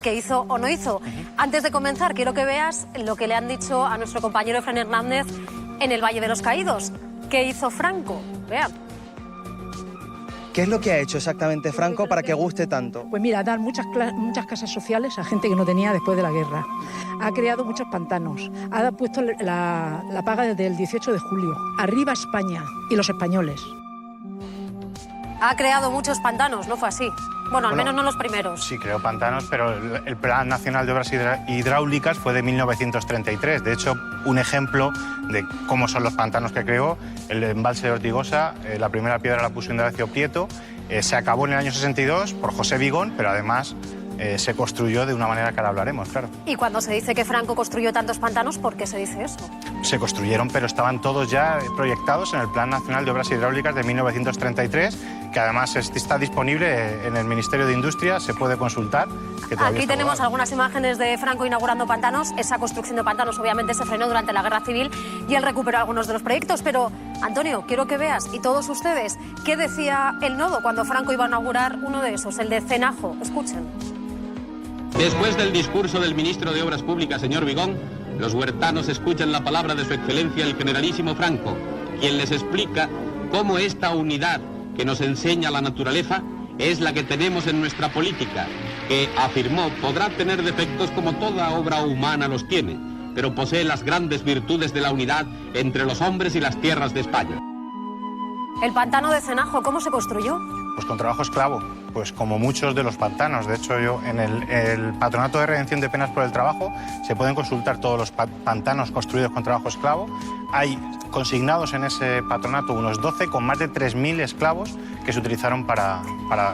¿Qué hizo o no hizo? Antes de comenzar, quiero que veas lo que le han dicho a nuestro compañero Efraín Hernández en el Valle de los Caídos. ¿Qué hizo Franco? Vean. ¿Qué es lo que ha hecho exactamente Franco para que guste tanto? Pues mira, dar muchas casas sociales a gente que no tenía después de la guerra. Ha creado muchos pantanos. Ha puesto la paga desde el 18 de julio. Arriba España y los españoles. Ha creado muchos pantanos, ¿no fue así? Bueno, al menos no los primeros. Sí, creó pantanos, pero el Plan Nacional de Obras Hidráulicas fue de 1933. De hecho, un ejemplo de cómo son los pantanos que creó, el embalse de Ortigosa, la primera piedra la puso Indalecio Prieto, se acabó en el año 62 por José Vigón, pero además se construyó de una manera que ahora hablaremos, claro. Y cuando se dice que Franco construyó tantos pantanos, ¿por qué se dice eso? Se construyeron, pero estaban todos ya proyectados en el Plan Nacional de Obras Hidráulicas de 1933, que además está disponible en el Ministerio de Industria, se puede consultar. Aquí tenemos algunas imágenes de Franco inaugurando pantanos. Esa construcción de pantanos obviamente se frenó durante la Guerra Civil y él recuperó algunos de los proyectos. Pero, Antonio, quiero que veas, y todos ustedes, qué decía el Nodo cuando Franco iba a inaugurar uno de esos, el de Cenajo. Escuchen. Después del discurso del ministro de Obras Públicas, señor Vigón, los huertanos escuchan la palabra de su excelencia el generalísimo Franco, quien les explica cómo esta unidad que nos enseña la naturaleza es la que tenemos en nuestra política, que, afirmó, podrá tener defectos como toda obra humana los tiene, pero posee las grandes virtudes de la unidad entre los hombres y las tierras de España. El pantano de Cenajo, ¿cómo se construyó? Pues con trabajo esclavo, pues como muchos de los pantanos. De hecho, yo en el Patronato de Redención de Penas por el Trabajo se pueden consultar todos los pantanos construidos con trabajo esclavo. Hay consignados en ese patronato unos 12 con más de 3.000 esclavos que se utilizaron para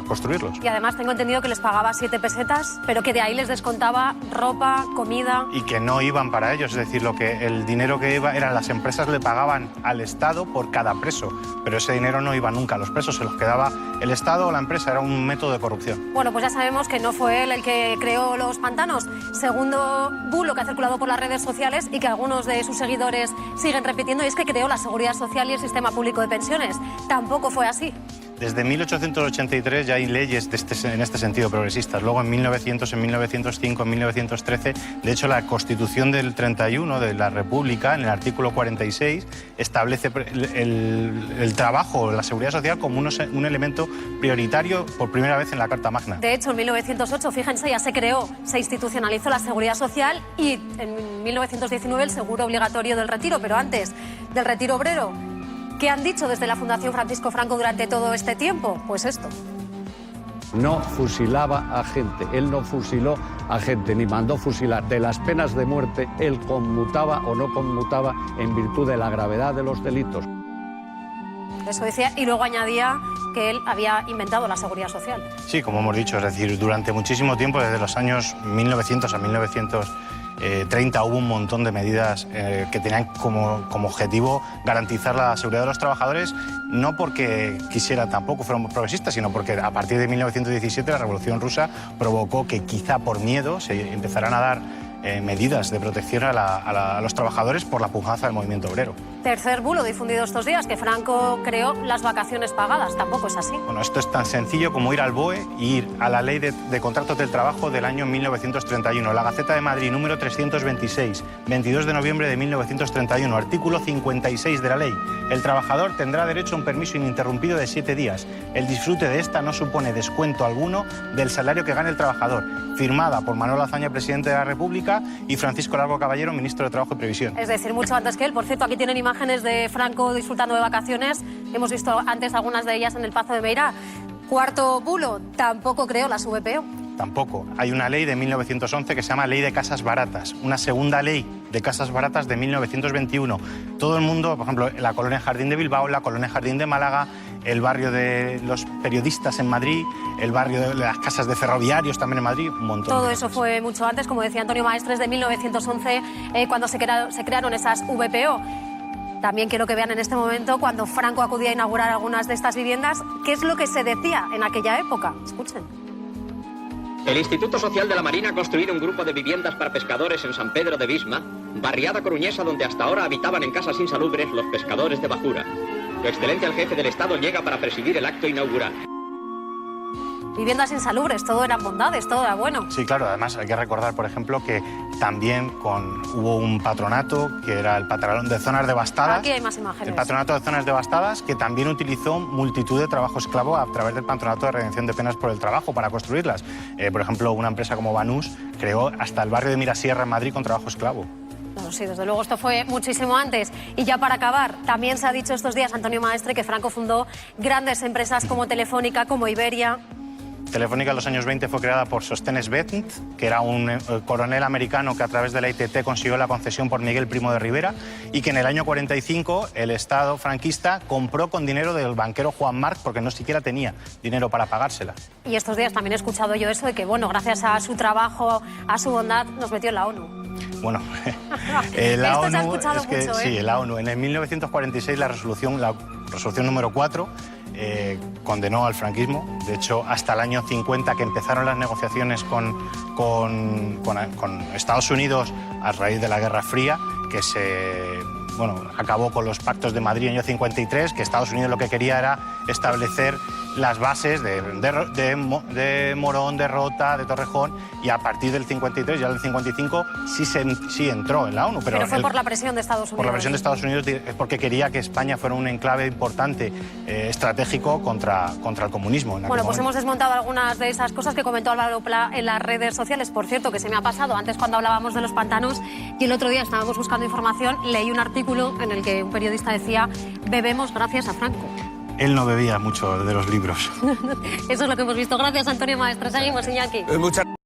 construirlos. Y además tengo entendido que les pagaba 7 pesetas, pero que de ahí les descontaba ropa, comida. Y que no iban para ellos, es decir, el dinero que iba eran las empresas le pagaban al Estado por cada preso, pero ese dinero no iba nunca a los presos, se los quedaba el Estado o la empresa, era un método de corrupción. Bueno, pues ya sabemos que no fue él el que creó los pantanos. Segundo bulo que ha circulado por las redes sociales y que algunos de sus seguidores siguen repitiendo, y es que creó la Seguridad Social y el Sistema Público de Pensiones. Tampoco fue así. Desde 1883 ya hay leyes en este sentido progresistas. Luego en 1900, en 1905, en 1913, de hecho la Constitución del 31 de la República, en el artículo 46, establece el trabajo, la seguridad social como un elemento prioritario por primera vez en la Carta Magna. De hecho, en 1908, fíjense, ya se creó, se institucionalizó la Seguridad Social y en 1919 el seguro obligatorio del retiro, pero antes del retiro obrero. ¿Qué han dicho desde la Fundación Francisco Franco durante todo este tiempo? Pues esto. No fusilaba a gente, él no fusiló a gente, ni mandó fusilar. De las penas de muerte, él conmutaba o no conmutaba en virtud de la gravedad de los delitos. Eso decía, y luego añadía que él había inventado la Seguridad Social. Sí, como hemos dicho, es decir, durante muchísimo tiempo, desde los años 1900 a 1930 hubo un montón de medidas que tenían como objetivo garantizar la seguridad de los trabajadores, no porque quisiera tampoco fueron progresistas, sino porque a partir de 1917 la Revolución Rusa provocó que quizá por miedo se empezaran a dar medidas de protección a los trabajadores por la pujanza del movimiento obrero. Tercer bulo difundido estos días, que Franco creó las vacaciones pagadas. Tampoco es así. Bueno, esto es tan sencillo como ir al BOE e ir a la Ley de Contratos del Trabajo del año 1931, la Gaceta de Madrid número 326, 22 de noviembre de 1931, artículo 56 de la ley. El trabajador tendrá derecho a un permiso ininterrumpido de 7 días. El disfrute de esta no supone descuento alguno del salario que gane el trabajador. Firmada por Manuel Azaña, presidente de la República, y Francisco Largo Caballero, ministro de Trabajo y Previsión. Es decir, mucho antes que él. Por cierto, aquí tienen imágenes de Franco disfrutando de vacaciones. Hemos visto antes algunas de ellas en el Pazo de Meirá. Cuarto bulo, tampoco creó las VPO. Tampoco. Hay una ley de 1911 que se llama Ley de Casas Baratas, una segunda ley de casas baratas de 1921. Todo el mundo, por ejemplo, la colonia Jardín de Bilbao, la colonia Jardín de Málaga, el barrio de los periodistas en Madrid, el barrio de las casas de ferroviarios también en Madrid, un montón. Todo eso fue mucho antes, como decía Antonio Maestres, de 1911, cuando se crearon esas VPO. También quiero que vean en este momento, cuando Franco acudía a inaugurar algunas de estas viviendas, qué es lo que se decía en aquella época. Escuchen. El Instituto Social de la Marina ha construido un grupo de viviendas para pescadores en San Pedro de Visma, barriada coruñesa donde hasta ahora habitaban en casas insalubres los pescadores de bajura. Su Excelencia el Jefe del Estado llega para presidir el acto inaugural. viviendas insalubres, todo eran bondades, todo era bueno. Sí, claro, además hay que recordar, por ejemplo, que también hubo un patronato, que era el patronato de zonas devastadas. Aquí hay más imágenes. El patronato de zonas devastadas, que también utilizó multitud de trabajo esclavo a través del patronato de redención de penas por el trabajo para construirlas. Por ejemplo, una empresa como Banús creó hasta el barrio de Mirasierra en Madrid con trabajo esclavo. Bueno, sí, desde luego esto fue muchísimo antes. Y ya para acabar, también se ha dicho estos días, Antonio Maestre, que Franco fundó grandes empresas como Telefónica, como Iberia. Telefónica en los años 20 fue creada por Sostens Bent, que era un coronel americano que a través de la ITT consiguió la concesión por Miguel Primo de Rivera y que en el año 45 el Estado franquista compró con dinero del banquero Juan March porque no siquiera tenía dinero para pagársela. Y estos días también he escuchado yo eso de que, bueno, gracias a su trabajo, a su bondad, nos metió en la ONU. Bueno, la ONU, se ha escuchado es que, mucho, sí, la ONU. En el 1946 la resolución número 4 condenó al franquismo. De hecho, hasta el año 50, que empezaron las negociaciones con Estados Unidos a raíz de la Guerra Fría, que acabó con los pactos de Madrid en el año 53, que Estados Unidos lo que quería era establecer las bases de Morón, de Rota, de Torrejón, y a partir del 53, ya del 55, sí entró en la ONU. Pero fue por la presión de Estados Unidos. Por la presión de Estados Unidos, es porque quería que España fuera un enclave importante, estratégico contra el comunismo. Bueno, pues hemos desmontado algunas de esas cosas que comentó Álvaro Pla en las redes sociales. Por cierto, que se me ha pasado antes cuando hablábamos de los pantanos, y el otro día estábamos buscando información, leí un artículo en el que un periodista decía: bebemos gracias a Franco. Él no bebía mucho de los libros. Eso es lo que hemos visto. Gracias, Antonio Maestre. Seguimos, Iñaki.